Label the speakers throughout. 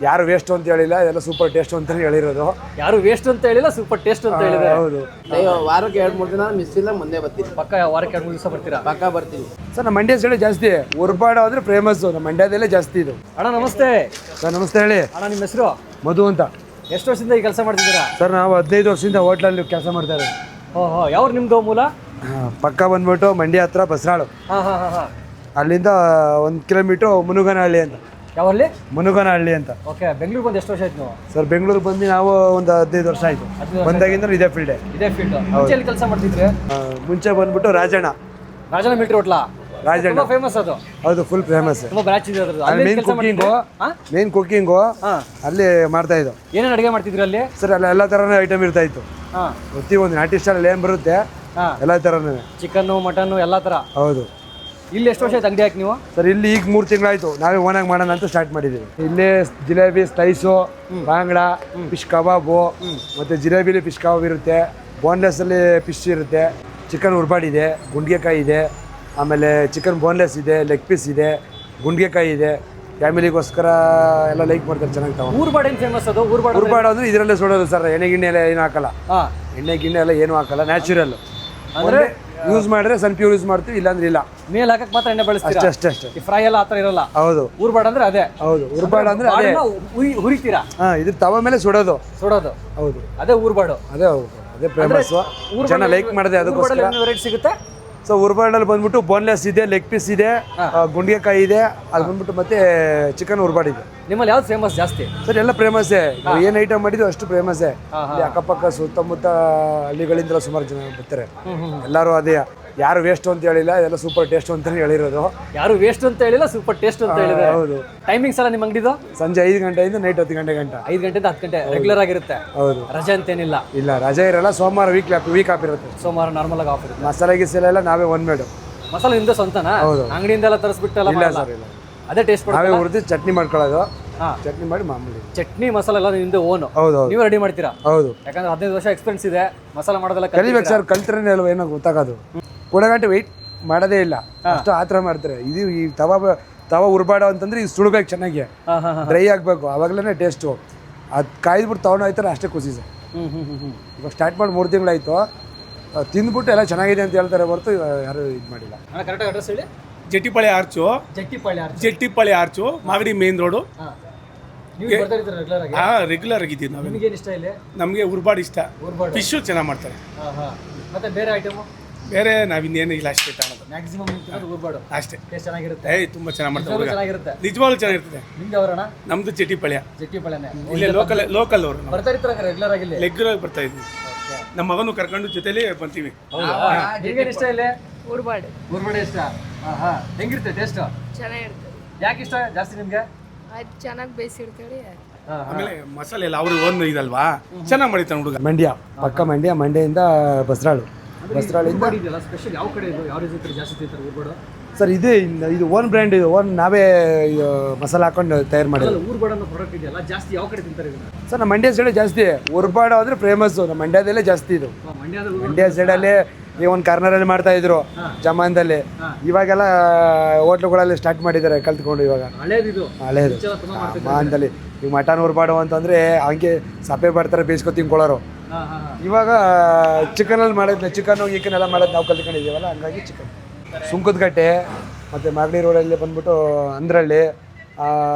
Speaker 1: ಯಾರು ವೇಸ್ಟ್ ಅಂತ ಹೇಳಿಲ್ಲ, ಇದೆಲ್ಲ ಸೂಪರ್ ಟೇಸ್ಟ್ ಅಂತ ಹೇಳಿರೋದು.
Speaker 2: ಯಾರು ವೇಸ್ಟ್ ಅಂತ ಹೇಳಿಲ್ಲ, ಸೂಪರ್ ಟೇಸ್ಟ್ ಅಂತ ಹೇಳಿದ್ದಾರೆ.
Speaker 1: ಹೌದು.
Speaker 3: ವಾರಕ್ಕೆ 2-3 ದಿನ ಮಿಸ್ ಇಲ್ಲ, ಮುಂದೆ ಬರ್ತೀನಿ.
Speaker 2: ಪಕ್ಕ ವಾರಕ್ಕೆ 2-3 ದಿವಸ ಬರ್ತೀರಾ?
Speaker 3: ಪಕ್ಕ ಬರ್ತೀನಿ
Speaker 1: ಸರ್. ನಮ್ಮ ಮಂಡ್ಯ ಸೈಡ್ ಜಾಸ್ತಿ ಉರ್ಬಾಡು ಅಂದ್ರೆ ಫೇಮಸ್, ನಮ್ಮ ಮಂಡ್ಯದಲ್ಲೇ ಜಾಸ್ತಿ ಇದು.
Speaker 2: ಅಣ್ಣ ನಮಸ್ತೆ.
Speaker 1: ಸರ್ ನಮಸ್ತೆ. ಹೇಳಿ
Speaker 2: ಅಣ್ಣ, ನಿಮ್ಮ ಹೆಸರು?
Speaker 1: ಮಧು ಅಂತ.
Speaker 2: ಎಷ್ಟು ವರ್ಷದಿಂದ ಈ ಕೆಲಸ ಮಾಡ್ತಿದ್ದೀರಾ?
Speaker 1: ಸರ್ ನಾವು 15 ವರ್ಷದಿಂದ ಹೋಟ್ಲಲ್ಲಿ ಕೆಲಸ ಮಾಡ್ತಾ ಇರೋದು.
Speaker 2: ಓಹೋ, ಯಾವ್ರು ನಿಮ್ದು ಮೂಲ?
Speaker 1: ಪಕ್ಕ ಬಂದ್ಬಿಟ್ಟು ಮಂಡ್ಯ ಹತ್ರ ಬಸರಾಳು. ಅಲ್ಲಿಂದ 1 ಕಿಲೋಮೀಟ್ರ್ ಮುನುಗನಹಳ್ಳಿ ಅಂತ.
Speaker 2: ಯಾವಲ್ಲಿ?
Speaker 1: ಮುನುಗನಹಳ್ಳಿ ಅಂತ.
Speaker 2: ಓಕೆ. ಬೆಂಗಳೂರು ಬಂದು ಎಷ್ಟು ವರ್ಷ ಆಯ್ತು ನೀವು?
Speaker 1: ಸರ್ ಬೆಂಗಳೂರು ಬಂದು ನಾವು ಒಂದು 15 ವರ್ಷ ಆಯಿತು. ಬಂದಾಗಿಂದ ಇದೇ ಫೀಲ್ಡೆ.
Speaker 2: ಇದೇ ಫೀಲ್ಡ್. ಮುಂಚೆ ಕೆಲಸ ಮಾಡ್ತಿದ್ರಿ?
Speaker 1: ಮುಂಚೆ ಬಂದ್ಬಿಟ್ಟು ರಾಜಣ್ಣ
Speaker 2: ಮಿಲ್ಟ್ರಿ ಹೋಟ್ಲಾ?
Speaker 1: ರಾಜಣ್ಣ
Speaker 2: ಫೇಮಸ್ ಅದು.
Speaker 1: ಹೌದು, ಫುಲ್ ಫೇಮಸ್.
Speaker 2: ತುಂಬಾ ಬ್ರಾಂಚ್ ಇದೆ ಅದ್ರದ್ದು.
Speaker 1: ಅಲ್ಲಿ ಮೇನ್ ಕುಕ್ಕಿಂಗು ಅಲ್ಲಿ ಮಾಡ್ತಾ ಇದ್ದು.
Speaker 2: ಏನೇನು ಅಡುಗೆ ಮಾಡ್ತಿದ್ರಿ ಅಲ್ಲಿ?
Speaker 1: ಸರ್ ಅಲ್ಲಿ ಎಲ್ಲ ಥರನೂ ಐಟಮ್ ಇರ್ತಾ ಇತ್ತು. ಪ್ರತಿಯೊಂದು ನಾಟಿ ಸ್ಟೈಲಲ್ಲಿ ಏನು ಬರುತ್ತೆ ಎಲ್ಲ ಥರನೂ,
Speaker 2: ಚಿಕನ್ನು ಮಟನ್ನು ಎಲ್ಲ ಥರ.
Speaker 1: ಹೌದು.
Speaker 2: ಇಲ್ಲಿ ಎಷ್ಟು ವರ್ಷ ಆಯ್ತು ಅಂಗಡಿ ಹಾಕಿ ನೀವು?
Speaker 1: ಸರ್ ಇಲ್ಲಿ ಈಗ 3 ತಿಂಗಳಾಯ್ತು. ನಾವೇ ಓನಾಗಿ ಮಾಡೋಣ ಅಂತ ಸ್ಟಾರ್ಟ್ ಮಾಡಿದ್ದೀವಿ. ಇಲ್ಲೇ ಜಿಲೇಬಿ, ಸ್ಲೈಸು, ಬಾಂಗ್ಡಾ, ಫಿಶ್ ಕಬಾಬು, ಮತ್ತು ಜಿಲೇಬಿಲಿ ಫಿಶ್ ಕಬಾಬ್ ಇರುತ್ತೆ. ಬೋನ್ಲೆಸ್ಸಲ್ಲಿ ಫಿಶ್ ಇರುತ್ತೆ. ಚಿಕನ್ ಉರ್ಬಾಡಿದೆ, ಗುಂಡಿಗೆಕಾಯಿ ಇದೆ, ಆಮೇಲೆ ಚಿಕನ್ ಬೋನ್ಲೆಸ್ ಇದೆ, ಲೆಗ್ ಪೀಸ್ ಇದೆ, ಗುಂಡಿಗೆಕಾಯಿ ಇದೆ. ಫ್ಯಾಮಿಲಿಗೋಸ್ಕರ ಎಲ್ಲ ಲೈಕ್ ಮಾಡ್ತಾರೆ, ಚೆನ್ನಾಗಿ ತಗೊಂಡು.
Speaker 2: ಊರ್ಬಾಡು ಏನು ಫೇಮಸ್ ಅದು?
Speaker 1: ಊರ್ಬಾಡು ಅಂದರೆ ಇದರಲ್ಲೇ ಸುಡೋದು ಸರ್. ಎಣ್ಣೆ ಗಿಣ್ಣೆ ಎಲ್ಲ ಏನು ಹಾಕಲ್ಲ. ಎಣ್ಣೆ ಗಿಣ್ಣೆ ಎಲ್ಲ ಏನು ಹಾಕಲ್ಲ, ನ್ಯಾಚುರಲ್. ಅಂದರೆ ಯೂಸ್ ಮಾಡಿದ್ರೆ ಸನ್ಪ್ಯೂರ್ ಯೂಸ್ ಮಾಡ್ತೀವಿ, ಇಲ್ಲಾಂದ್ರೆ ಇಲ್ಲ.
Speaker 2: ಮೇಲೆ ಹಾಕಕ್ಕೆ ಮಾತ್ರ ಎಣ್ಣೆ ಬಳಸ್ತೀರಾ?
Speaker 1: ಅಷ್ಟೇ.
Speaker 2: ಈ ಫ್ರೈ ಎಲ್ಲ ಆ ಥರ ಇರಲ್ಲ.
Speaker 1: ಹೌದು.
Speaker 2: ಊರ್ಬಾಡು ಅಂದ್ರೆ ಅದೇ.
Speaker 1: ಹೌದು, ಊರ್ಬಾಡು ಅಂದ್ರೆ ಅದೇ.
Speaker 2: ಹುರಿತೀರಾ?
Speaker 1: ಇದು ತವ ಮೇಲೆ ಸುಡೋದು.
Speaker 2: ಹೌದು, ಅದೇ ಊರ್ಬಾಡು.
Speaker 1: ಅದೇ ಫೇಮಸ್. ಜನ ಲೈಕ್ ಮಾಡಿದೆ ಅದಕ್ಕೋಸ್ಕರ.
Speaker 2: ವೆರೈಟಿ ಸಿಗುತ್ತೆ.
Speaker 1: ಸೊ ಉರ್ಬಾಡಲ್ಲಿ ಬಂದ್ಬಿಟ್ಟು ಬೋನ್ಲೆಸ್ ಇದೆ, ಲೆಗ್ ಪೀಸ್ ಇದೆ, ಗುಂಡಿಗೆಕಾಯಿ ಇದೆ, ಅದು ಬಂದ್ಬಿಟ್ಟು ಮತ್ತೆ ಚಿಕನ್ ಉರ್ಬಾಡ್ ಇದೆ.
Speaker 2: ನಿಮ್ಮಲ್ಲಿ ಯಾವ್ದು ಫೇಮಸ್ ಜಾಸ್ತಿ?
Speaker 1: ಸರ್ ಎಲ್ಲ ಫೇಮಸ್ಸೇ. ಏನು ಐಟಮ್ ಮಾಡಿದ್ದು ಅಷ್ಟು ಫೇಮಸ್ಸೇ. ಅಕ್ಕಪಕ್ಕ ಸುತ್ತಮುತ್ತ ಹಳ್ಳಿಗಳಿಂದ ಸುಮಾರು ಜನ ಬರ್ತಾರೆ. ಎಲ್ಲರೂ ಅದೇ, ಯಾರು ವೇಸ್ಟ್ ಅಂತ ಹೇಳಿಲ್ಲ, ಇದೆಲ್ಲ ಸೂಪರ್ ಟೇಸ್ಟ್ ಅಂತ ಹೇಳಿರೋದು.
Speaker 2: ಯಾರು ವೇಸ್ಟ್ ಅಂತ ಹೇಳಿಲ್ಲ, ಸೂಪರ್ ಟೇಸ್ಟ್ ಅಂತ ಹೇಳಿದ್ದಾರೆ.
Speaker 1: ಹೌದು.
Speaker 2: ಟೈಮಿಂಗ್ಸ್ ಎಲ್ಲ ನಿಮ್ಮ ಅಂಗಡಿದು?
Speaker 1: ಸಂಜೆ 5 ಗಂಟೆಯಿಂದ ನೈಟ್ 10 ಗಂಟೆ ಗಂಟ.
Speaker 2: 5 ಗಂಟೆಯಿಂದ 10 ಗಂಟೆ ರೆಗ್ಯುಲರ್ ಆಗಿರುತ್ತೆ.
Speaker 1: ಹೌದು.
Speaker 2: ರಜೆ ಅಂತೇನಿಲ್ಲ?
Speaker 1: ಇಲ್ಲ, ರಜೆ ಇರಲ್ಲ. ಸೋಮವಾರ ವೀಕ್ ಆಫ್ ಇರುತ್ತೆ.
Speaker 2: ಸೋಮವಾರ ನಾರ್ಮಲ್ ಆಗಿ ಆಫ್ ಇರುತ್ತೆ.
Speaker 1: ಮಸಾಲೆ ಗಿಸಲೆಲ್ಲ ನಾವೇ ಒನ್ ಮೇಡು.
Speaker 2: ಮಸಾಲೆ ನಿಮ್ದು ಸ್ವಂತನಾ? ಅಂಗಡಿಯಿಂದ ಎಲ್ಲ ತರಿಸ್ಬಿಟ್ಟಲ್ಲ?
Speaker 1: ಇಲ್ಲ ಸರ್, ಇಲ್ಲ.
Speaker 2: ಅದೇ ಟೇಸ್ಟ್
Speaker 1: ನಾವೇ ಹುರಿದು ಚಟ್ನಿ ಮಾಡ್ಕೊಳ್ಳೋದು. ಚಟ್ನಿ ಮಾಡಿ ಮಾಮೂಲಿ.
Speaker 2: ಚಟ್ನಿ ಮಸಾಲೆ ಎಲ್ಲ ನಿಮ್ದು ಓನ್?
Speaker 1: ಹೌದು.
Speaker 2: ನೀವು ರೆಡಿ ಮಾಡ್ತೀರಾ?
Speaker 1: ಹೌದು.
Speaker 2: ಯಾಕಂದ್ರೆ 15 ವರ್ಷ ಎಕ್ಸ್ಪೀರಿಯನ್ಸ್ ಇದೆ, ಮಸಾಲೆ ಮಾಡೋದೆಲ್ಲ
Speaker 1: ಕಲಿಬೇಕು ಸರ್. ಕಲ್ತ್ರೇನೆ ಅಲ್ವ ಏನೋ ಗೊತ್ತಾಗೋದು. ಕೊಡಗಂಟೆ ವೆಯ್ಟ್ ಮಾಡೋದೇ ಇಲ್ಲ, ಅಷ್ಟು ಆ ಥರ ಮಾಡ್ತಾರೆ. ಇದು ಈ ತವ ಉರ್ಬಾಡು ಅಂತಂದ್ರೆ ಇದು ಸುಡಬೇಕು ಚೆನ್ನಾಗಿ, ಡ್ರೈ ಆಗಬೇಕು, ಆವಾಗಲೇ ಟೇಸ್ಟು. ಅದು ಕಾಯ್ದುಬಿಟ್ಟು ತೊಗೊಂಡು ಹೋಯ್ತಾರೆ, ಅಷ್ಟೇ ಖುಷಿ ಸರ್. ಇವಾಗ ಸ್ಟಾರ್ಟ್ ಮಾಡಿ 3 ತಿಂಗಳಾಯಿತು. ತಿಂದ್ಬಿಟ್ಟು ಎಲ್ಲ ಚೆನ್ನಾಗಿದೆ ಅಂತ ಹೇಳ್ತಾರೆ ಹೊರತು ಯಾರು ಇದು ಮಾಡಿಲ್ಲ.
Speaker 2: ಕರೆಕ್ಟಾಗಿ ಅಡ್ರೆಸ್ ಹೇಳಿ.
Speaker 4: Jettipalya arch, Magadi main road. Regular ಆಗಿದ್ದೀವಿ ನಾವು.
Speaker 2: ನಿಮಗೆ ಇಷ್ಟ ಇಲ್ಲ?
Speaker 4: ನಮಗೆ ಉರ್ಬಾಡು ಇಷ್ಟ. ಫಿಶು ಚೆನ್ನಾಗಿ ಮಾಡ್ತಾರೆ.
Speaker 2: ಮತ್ತೆ ಬೇರೆ ಐಟಮು?
Speaker 4: ಬೇರೆ ನಾವಿನ್ನೇನು ಇಲ್ಲ, ಅಷ್ಟೇ ತಗೊಳ್ಳೋದು.
Speaker 2: ಮ್ಯಾಕ್ಸಿಮಮ್ ಉರ್ಬಾಡು
Speaker 4: ಅಷ್ಟೇ.
Speaker 2: ಟೇಸ್ಟ್ ಚೆನ್ನಾಗಿರುತ್ತೆ.
Speaker 4: ತುಂಬ ಚೆನ್ನಾಗಿ ಮಾಡ್ತಾರೆ.
Speaker 2: ಚೆನ್ನಾಗಿರುತ್ತೆ,
Speaker 4: ನಿಜವಾಗ್ಲೂ ಚೆನ್ನಾಗಿರ್ತದೆ.
Speaker 2: ನಿಮ್ದು ಅವರಣ್ಣ?
Speaker 4: ನಮ್ದು ಜೆಟ್ಟಿಪಾಳ್ಯನೇ. ಇಲ್ಲೇ ಲೋಕಲ್ ಅವರು.
Speaker 2: ಬರ್ತಾ ಇರ್ತಾರೆ ರೆಗ್ಯುಲರ್ ಆಗಿ?
Speaker 4: ರೆಗ್ಯುಲರ್ ಬರ್ತಾ ಇದ್ವಿ. ನಮ್ಮ ಮಗನು ಕರ್ಕೊಂಡು ಜೊತೆಲಿ ಬರ್ತೀವಿ.
Speaker 2: ನಿಮ್ಗೇನು ಇಷ್ಟ ಇಲ್ಲ?
Speaker 5: ಉರ್ಬಾಡು
Speaker 2: ಇಷ್ಟ. ಹೆಂಗಿರುತ್ತೆ ಟೇಸ್ಟ್?
Speaker 5: ಚೆನ್ನಾಗಿರ್ತದೆ.
Speaker 2: ಯಾಕೆ ಇಷ್ಟ ಜಾಸ್ತಿ ನಿಮ್ಗೆ?
Speaker 5: ಅದು ಚೆನ್ನಾಗಿ ಬೇಯಿಸಿರ್ತೀವಿ.
Speaker 4: ಆಮೇಲೆ ಮಸಾಲೆ ಎಲ್ಲ ಅವ್ರಿಗೆ ಒಂದು ಇದಲ್ವಾ, ಚೆನ್ನಾಗಿ ಮಾಡಿತಾನೆ ಹುಡುಗ.
Speaker 1: ಮಂಡ್ಯ ಪಕ್ಕ. ಮಂಡ್ಯದಿಂದ ಬಸರಾಳು. ಬಸರಾಳಿಂದ
Speaker 2: ಸ್ಪೆಷಲ್ ಯಾವ ಕಡೆ ಇದು? ಯಾವ ರೀತಿ ಜಾಸ್ತಿ ತಿಂತಾರೆ ಉರ್ಬಾಡು?
Speaker 1: ಸರ್ ಇದು ಓನ್ ಬ್ರ್ಯಾಂಡ್. ಇದು ಓನ್ ನಾವೇ ಮಸಾಲೆ ಹಾಕೊಂಡು ತಯಾರು ಮಾಡಿದ್ದು.
Speaker 2: ಉರ್ಬಾಡು ಅನ್ನೋ ಪ್ರಾಡಕ್ಟ್ ಇದೆಯಲ್ಲ, ಜಾಸ್ತಿ ಯಾವ ಕಡೆ ತಿಂತಾರೆ ಇದನ್ನ?
Speaker 1: ಸರ್ ನಮ್ಮ ಮಂಡ್ಯ ಸೈಡ್ ಜಾಸ್ತಿ ಉರ್ಬಾಡು ಅಂದರೆ ಫೇಮಸ್ಸು. ನಮ್ಮ ಮಂಡ್ಯದಲ್ಲೇ ಜಾಸ್ತಿ ಇದು. ಮಂಡ್ಯ ಸೈಡಲ್ಲಿ ನೀವು ಒಂದು ಕಾರ್ನರಲ್ಲಿ ಮಾಡ್ತಾ ಇದ್ರು ಜಮಾನದಲ್ಲಿ. ಇವಾಗೆಲ್ಲ ಹೋಟ್ಲುಗಳಲ್ಲಿ ಸ್ಟಾರ್ಟ್ ಮಾಡಿದ್ದಾರೆ ಕಲ್ತ್ಕೊಂಡು. ಇವಾಗ ಹಳೇದು ಜಮಾನದಲ್ಲಿ ಈಗ ಮಟನ್ ಉರ್ಬಾಡು ಅಂತಂದರೆ ಹಂಗೆ ಸಪ್ಪೆ ಬರ್ತಾರೆ, ಬೇಯಿಸ್ಕೊ ತಿನ್ಕೊಳ್ಳೋರು. ಇವಾಗ ಚಿಕನಲ್ಲಿ ಮಾಡೋದು, ಚಿಕನ್ನು ಎಲ್ಲ ಮಾಡೋದು ನಾವು ಕಲ್ತ್ಕೊಂಡಿದ್ದೀವಲ್ಲ, ಹಂಗಾಗಿ ಚಿಕನ್. ಸುಂಕದಕಟ್ಟೆ ಮತ್ತು ಮಾಗಡಿ ರೋಡಲ್ಲಿ ಬಂದ್ಬಿಟ್ಟು ಅಂದ್ರಳ್ಳಿ,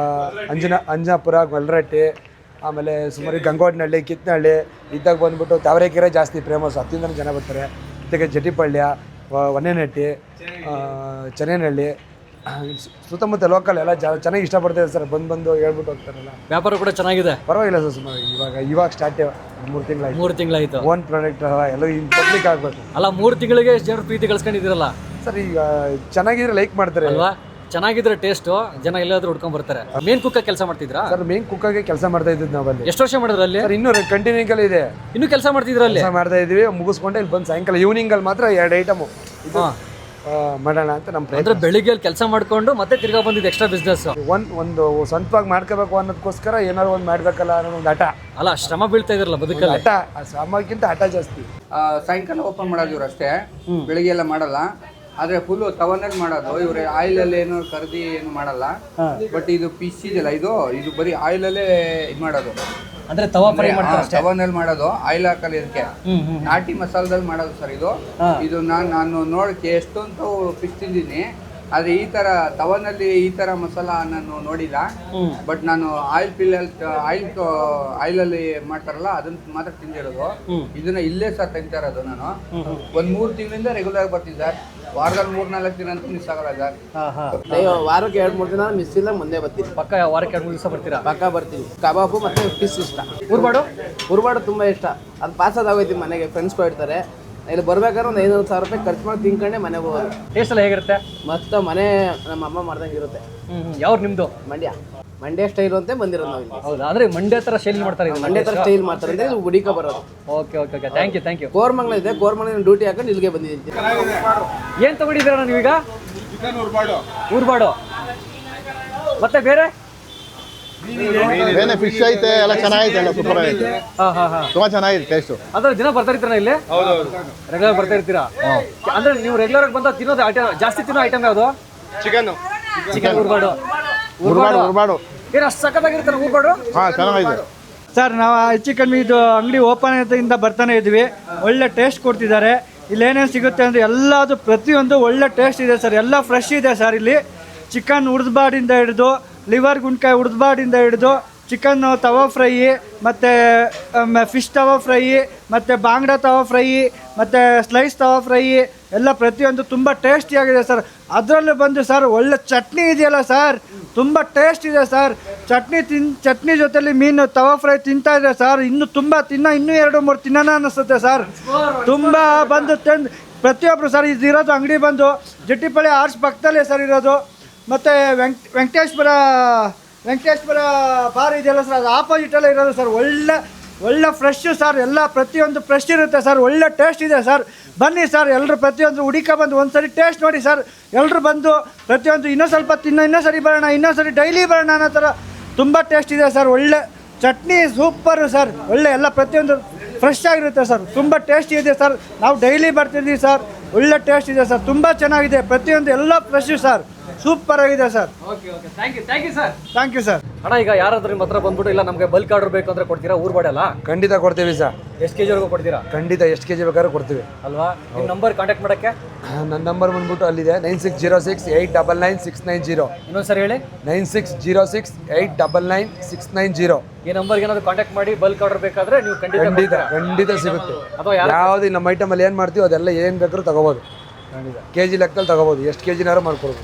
Speaker 1: ಅಂಜನಾಪುರ, ಗೊಲ್ರಟ್ಟಿ, ಆಮೇಲೆ ಸುಮಾರು ಗಂಗೋಡ್ನಹಳ್ಳಿ, ಕಿತ್ನಹಳ್ಳಿ ಇದ್ದಾಗ ಬಂದ್ಬಿಟ್ಟು ತಾವರೆಕೆರೆ ಜಾಸ್ತಿ ಫೇಮಸ್. ಹತ್ತಿಂದ ಜನ ಬರ್ತಾರೆ. ಜೊತೆಗೆ ಜೆಟ್ಟಿಪಾಳ್ಯ, ಹೊನ್ನೇನಹಟ್ಟಿ, ಚನ್ನೇನಹಳ್ಳಿ, ಸುತ್ತಮುತ್ತ ಲೋಕಲ್ ಎಲ್ಲ ಚೆನ್ನಾಗಿ ಇಷ್ಟಪಡ್ತಾರೆ ಸರ್. ಬಂದು ಹೇಳ್ಬಿಟ್ಟು ಹೋಗ್ತಾರಲ್ಲ.
Speaker 2: ವ್ಯಾಪಾರ ಕೂಡ ಚೆನ್ನಾಗಿದೆ,
Speaker 1: ಪರವಾಗಿಲ್ಲ ಸರ್. ಸುಮಾರು ಇವಾಗ ಸ್ಟಾರ್ಟ್ 3 ತಿಂಗಳಾಯ್ತು. ಓನ್ ಪ್ರಾಡಕ್ಟ್ ಎಲ್ಲ ಪಬ್ಲಿಕ್ ಆಗಬೇಕು
Speaker 2: ಅಲ್ಲ. 3 ತಿಂಗಳಿಗೆ ಜನರು ಪ್ರೀತಿ ಗಳಿಸ್ಕೊಂಡಿದ್ದೀರಲ್ಲ
Speaker 1: ಸರ್. ಈಗ ಚೆನ್ನಾಗಿದ್ರೆ ಲೈಕ್ ಮಾಡ್ತಾರೆ
Speaker 2: ಅಲ್ವಾ? ಚೆನ್ನಾಗಿದ್ರೆ ಟೇಸ್ಟ್ ಜನ ಎಲ್ಲಾದ್ರೂ ಹುಡ್ಕೊಂಡ್ ಬರ್ತಾರೆ. ಮೇನ್ ಕುಕ್ಕ ಕೆಲಸ ಮಾಡ್ತಿದ್ರಾ?
Speaker 1: ಸರ್ ಮೇನ್ ಕುಕ್ಕಾಗೆ ಕೆಲಸ ಮಾಡ್ತಾ ಇದ್ದಿದ್ದು ನಾವಲ್ಲಿ.
Speaker 2: ಎಷ್ಟು ವರ್ಷ ಮಾಡಿದ್ರಲ್ಲಿ?
Speaker 1: ಸರ್ ಇನ್ನೂ ಕಂಟಿನ್ಯೂ ಇದೆ.
Speaker 2: ಇನ್ನೂ ಕೆಲಸ ಮಾಡ್ತಿದ್ರಲ್ಲಿ?
Speaker 1: ಕೆಲಸ ಮಾಡ್ತಾ ಇದ್ವಿ. ಮುಗಿಸ್ಕೊಂಡೆ ಇಲ್ಲಿ ಬಂದು ಸಾಯಂಕಾಲ ಈವ್ನಿಂಗಲ್ಲಿ ಮಾತ್ರ 2 ಐಟಮು ಮಾಡೋಣ ಅಂತ ನಮ್ಮ ಪ್ರಯತ್ನ.
Speaker 2: ಬೆಳಿಗ್ಗೆ ಕೆಲಸ ಮಾಡ್ಕೊಂಡು ಮತ್ತೆ ತಿರ್ಗಾ ಬಂದಿದ್ದು ಎಕ್ಸ್ಟ್ರಾ ಬಿಸ್ನೆಸ್.
Speaker 1: ಒಂದು ಸ್ವಂತವಾಗಿ ಮಾಡ್ಕೋಬೇಕು ಅನ್ನೋದಕ್ಕೋಸ್ಕರ ಏನಾದ್ರು ಒಂದು ಮಾಡ್ಬೇಕಲ್ಲ ಅನ್ನೋ ಒಂದು ಹಠ.
Speaker 2: ಅಲ್ಲ, ಶ್ರಮ ಬೀಳ್ತಾ ಇದ್ರಲ್ಲ ಬದುಕಲ್ಲಿ.
Speaker 1: ಹಠ, ಶ್ರಮಕ್ಕಿಂತ ಹಠ ಜಾಸ್ತಿ.
Speaker 3: ಸಾಯಂಕಾಲ ಓಪನ್ ಮಾಡೋದು ಇವ್ರು ಅಷ್ಟೇ, ಬೆಳಿಗ್ಗೆ ಎಲ್ಲ ಮಾಡಲ್ಲ.
Speaker 6: ಆದ್ರೆ ಫುಲ್ ತವನಲ್ಲಿ ಮಾಡೋದು. ಇವ್ರೆ ಆಯಿಲ್ ಅಲ್ಲಿ ಏನು ಕರ್ದಿ ಏನು ಮಾಡಲ್ಲ. ಬಟ್ ಇದು ಫಿಶ್ ಇದೆಯಲ್ಲ, ಇದು ಬರೀ ಆಯಿಲ್ ಅಲ್ಲೇ ಇದು ಮಾಡೋದು.
Speaker 2: ಅಂದ್ರೆ ತವಾ ಫ್ರೈ ಮಾಡ್ತಾರೆ ಅಷ್ಟೇ.
Speaker 6: ತವನಲ್ಲಿ ಮಾಡೋದು, ಆಯಿಲ್ ಹಾಕಲ್ಲ ಇದಕ್ಕೆ. ನಾಟಿ ಮಸಾಲದಲ್ಲಿ ಮಾಡೋದು ಸರ್ ಇದು. ನಾನು ನೋಡಕ್ಕೆ ಎಷ್ಟೊಂದು ಫಿಶ್ ತಿಂದಿನಿ, ಆದ್ರೆ ಈ ತರ ತವನಲ್ಲಿ ಈ ತರ ಮಸಾಲ ನಾನು ನೋಡಿಲ್ಲ. ಬಟ್ ನಾನು ಆಯಿಲಲ್ಲಿ ಮಾಡ್ತಾರಲ್ಲ ಅದನ್ನ ಮಾತ್ರ ತಿಂದಿರೋದು. ಇದನ್ನ ಇಲ್ಲೇ ಸರ್ ತಿಂತಾ ಇರೋದು. ನಾನು ಒಂದ್ 3 ತಿಂಗಳಿಂದ ರೆಗ್ಯುಲರ್ ಬರ್ತೀನಿ ಸರ್. ವಾರದಲ್ಲಿ 3-4 ದಿನ ಅಂತೂ ಮಿಸ್ ಆಗಲ್ಲ ಸರ್.
Speaker 3: ವಾರಕ್ಕೆ 2-3 ದಿನ ಮಿಸ್ ಇಲ್ಲ, ಮುಂದೆ ಬರ್ತೀನಿ.
Speaker 2: ಪಕ್ಕ ವಾರಕ್ಕೆ 2-3 ದಿವಸ ಬರ್ತೀರಾ?
Speaker 3: ಪಕ್ಕ ಬರ್ತೀನಿ. ಕಬಾಬು ಮತ್ತೆ ಫಿಶ್ ಇಷ್ಟ. ಉರ್ಬಾಡು ತುಂಬಾ ಇಷ್ಟ. ಅದು ಪಾಸದಾಗೋಯ್ತು ಮನೆಗೆ, ಫ್ರೆಂಡ್ಸ್ ಇರ್ತಾರೆ. ಇಲ್ಲಿ ಬರ್ಬೇಕಾದ್ರೆ ಒಂದು 500,000 ರೂಪಾಯಿ ಖರ್ಚು ಮಾಡಿ ತಿನ್ಕೊಂಡೆ ಮನೆಗೆ ಹೋಗೋದು.
Speaker 2: ಟೇಸ್ಟ್ ಎಲ್ಲ ಹೇಗಿರುತ್ತೆ?
Speaker 3: ಮಸ್ತ್ ಮನೆ ನಮ್ಮ ಅಮ್ಮ ಮಾಡ್ದಂಗೆ ಇರುತ್ತೆ.
Speaker 2: ಯಾವ್ದು ನಿಮ್ದು?
Speaker 3: ಮಂಡ್ಯ ಸ್ಟೈಲ್ ಅಂತ ಬಂದಿರೋದು ನಾವು ಇಲ್ಲಿ.
Speaker 2: ಹೌದಾ? ಅಂದ್ರೆ ಮಂಡ್ಯ ತರ ಶೈಲಿ ಮಾಡ್ತಾರೆ ಇದು?
Speaker 3: ಮಂಡ್ಯ ತರ ಸ್ಟೈಲ್ ಮಾಡ್ತಾರೆ ಅಂದ್ರೆ ಇದು ಹುಡಿಕ ಬರೋದು.
Speaker 2: Okay okay okay, thank you.
Speaker 3: Koramangala ಇದೆ, ಕೋರ್ಮಂಗ್ಲ ಡ್ಯೂಟಿ ಹಾಕೊಂಡು ಇಲ್ಲಿಗೆ ಬಂದಿದ್ದೀನಿ.
Speaker 2: ಏನ್ ತಗೊಂಡಿದ್ದೀರಾ ನೀವೀಗ? ಊರ್ಬಾಡು. ಮತ್ತೆ ಬೇರೆ
Speaker 7: ಏನೇ ಫಿಶ್ ಐತೆ, ಎಲ್ಲ ಚೆನ್ನಾಗೈತೆ, ಎಲ್ಲ ಸೂಪರ್ ಆಗೈತೆ, ತುಂಬಾ ಚೆನ್ನಾಗಿದೆ ಟೇಸ್ಟು.
Speaker 2: ಅಂದ್ರೆ ದಿನ ಬರ್ತಾ ಇರ್ತೀರಾ ಇಲ್ಲಿ? ರೆಗ್ಯುಲರ್ ಬರ್ತಾ ಇರ್ತೀರಾ? ಅಂದ್ರೆ ನೀವು ರೆಗ್ಯುಲರ್ ಆಗಿ ಬಂದ ತಿನ್ನೋದು ಐಟಮ್, ಜಾಸ್ತಿ ತಿನ್ನೋ ಐಟಮ್ ಯಾವುದು? ಚಿಕನ್
Speaker 7: ಉರ್ಬಾಡು
Speaker 2: ಏನು ಅಷ್ಟು ಸಖತ್ತಾಗಿರ್ತಾರೆ ಊರ್ಬಾಡು?
Speaker 7: ಹಾಂ, ಚೆನ್ನಾಗಿದೆ
Speaker 8: ಸರ್. ನಾವು ಹೆಚ್ಚು ಕಮ್ಮಿ ಇದು ಅಂಗಡಿ ಓಪನ್ ಇಂದ ಬರ್ತಾನೆ ಇದ್ವಿ. ಒಳ್ಳೆ ಟೇಸ್ಟ್ ಕೊಡ್ತಿದ್ದಾರೆ. ಇಲ್ಲಿ ಏನೇನು ಸಿಗುತ್ತೆ ಅಂದರೆ ಎಲ್ಲದು ಪ್ರತಿಯೊಂದು ಒಳ್ಳೆ ಟೇಸ್ಟ್ ಇದೆ ಸರ್. ಎಲ್ಲ ಫ್ರೆಶ್ ಇದೆ ಸರ್. ಇಲ್ಲಿ ಚಿಕನ್ ಉಡ್ದ್ಬಾಡಿಂದ ಹಿಡಿದು, ಲಿವರ್ ಗುಂಡ್ಕಾಯಿ ಉಡ್ದ್ಬಾಡಿಂದ ಹಿಡಿದು, ಚಿಕನ್ ತವಾ ಫ್ರೈ, ಮತ್ತು ಫಿಶ್ ತವಾ ಫ್ರೈ, ಮತ್ತು ಬಾಂಗ್ಡಾ ತವಾ ಫ್ರೈ, ಮತ್ತು ಸ್ಲೈಸ್ ತವಾ ಫ್ರೈ ಎಲ್ಲ ಪ್ರತಿಯೊಂದು ತುಂಬ ಟೇಸ್ಟಿಯಾಗಿದೆ ಸರ್. ಅದರಲ್ಲೂ ಬಂದು ಸರ್ ಒಳ್ಳೆ ಚಟ್ನಿ ಇದೆಯಲ್ಲ ಸರ್, ತುಂಬ ಟೇಸ್ಟ್ ಇದೆ ಸರ್. ಚಟ್ನಿ ಜೊತೆಲಿ ಮೀನು ತವಾ ಫ್ರೈ ತಿಂತಾ ಇದೆ ಸರ್. ಇನ್ನೂ 2-3 ತಿನ್ನೋಣ ಅನ್ನಿಸುತ್ತೆ ಸರ್. ತುಂಬ ಬಂದು ಪ್ರತಿಯೊಬ್ಬರು ಸರ್. ಇದಿರೋದು ಅಂಗಡಿ ಬಂದು ಜಟ್ಟಿಪಳ್ಳಿ ಆರ್ಚ್ ಪಕ್ಕದಲ್ಲೇ ಸರ್ ಇರೋದು. ಮತ್ತು ವೆಂಕಟೇಶ್ವರ ಬಾರ್ ಇದೆಯಲ್ಲ ಸರ್, ಅದು ಆಪೋಸಿಟಲ್ಲೇ ಇರೋದು ಸರ್. ಒಳ್ಳೆ ಫ್ರೆಶ್ಶು ಸರ್. ಎಲ್ಲ ಪ್ರತಿಯೊಂದು ಫ್ರೆಶ್ ಇರುತ್ತೆ ಸರ್. ಒಳ್ಳೆ ಟೇಸ್ಟ್ ಇದೆ ಸರ್. ಬನ್ನಿ ಸರ್, ಎಲ್ಲರೂ ಪ್ರತಿಯೊಂದು ಹುಡುಕ ಬಂದು ಒಂದ್ಸರಿ ಟೇಸ್ಟ್ ನೋಡಿ ಸರ್. ಎಲ್ಲರೂ ಬಂದು ಪ್ರತಿಯೊಂದು ಇನ್ನೂ ಸ್ವಲ್ಪ ಇನ್ನೊಂದ್ಸರಿ ಬರೋಣ, ಇನ್ನೊಂದ್ಸರಿ ಡೈಲಿ ಬರೋಣ ಅನ್ನೋ ಥರ ತುಂಬ ಟೇಸ್ಟ್ ಇದೆ ಸರ್. ಒಳ್ಳೆ ಚಟ್ನಿ ಸೂಪರು ಸರ್. ಒಳ್ಳೆ ಎಲ್ಲ ಪ್ರತಿಯೊಂದು ಫ್ರೆಶ್ ಆಗಿರುತ್ತೆ ಸರ್. ತುಂಬ ಟೇಸ್ಟಿ ಇದೆ ಸರ್. ನಾವು ಡೈಲಿ ಬರ್ತಿದ್ದೀವಿ ಸರ್. ಒಳ್ಳೆ ಟೇಸ್ಟ್ ಇದೆ ಸರ್. ತುಂಬ ಚೆನ್ನಾಗಿದೆ. ಪ್ರತಿಯೊಂದು ಎಲ್ಲ ಫ್ರೆಶ್ಶು ಸರ್. ಸೂಪರ್ ಆಗಿದೆ sir.
Speaker 2: Thank you sir.
Speaker 8: Thank you sir.
Speaker 2: ಅಣ್ಣ, ಈಗ ಯಾರಾದ್ರೂ ನಿಮ್ಮ ಹತ್ರ ಬಂದ್ಬಿಟ್ಟು ಇಲ್ಲ ನಮಗೆ ಬಲ್ಕ್ ಆರ್ಡರ್ ಬೇಕು ಅಂದ್ರೆ ಕೊಡ್ತೀರಾ? ಊರ್ಬಾಡೆ ಅಲ್ಲ?
Speaker 1: ಖಂಡಿತ ಕೊಡ್ತೀವಿ ಸರ್.
Speaker 2: ಎಷ್ಟು ಕೆಜಿ ವರೆಗೂ ಕೊಡ್ತೀರಾ?
Speaker 1: ಖಂಡಿತ ಎಷ್ಟು ಕೆಜಿ ಬೇಕಾದ್ರೂ ಕೊಡ್ತೀವಿ
Speaker 2: ಅಲ್ವಾ? ನಿಮ್ಮ ನಂಬರ್ ಕಾಂಟ್ಯಾಕ್ಟ್ ಮಾಡಕ್ಕೆ?
Speaker 1: ನನ್ನ ನಂಬರ್ ಬಂದ್ಬಿಟ್ಟು ಅಲ್ಲಿದೆ, 9606899690.
Speaker 2: ಇನ್ನೊಂದ್ಸರಿ ಹೇಳಿ.
Speaker 1: 9606899690.
Speaker 2: ಈ ನಂಬರ್ಗೆ ಏನಾದ್ರು ಕಾಂಟ್ಯಾಕ್ಟ್ ಮಾಡಿ ಬಲ್ಕ್ ಆರ್ಡರ್ ಬೇಕಾದ್ರೆ ನೀವು
Speaker 1: ಖಂಡಿತ ಸಿಗುತ್ತೆ.
Speaker 2: ಅಥವಾ
Speaker 1: ಯಾವ್ದು ನಮ್ಮ ಐಟಮಲ್ಲಿ ಏನು ಮಾಡ್ತೀವಿ ಅದೆಲ್ಲ ಏನು ಬೇಕಾದ್ರೂ ತಗೋಬೋದು. KG ಲೆಕ್ಕದಲ್ಲಿ ತಗೋಬೋದು. ಎಷ್ಟು KG ನಾರು ಮಾಡ್ಕೊಡ್ಬೋದು.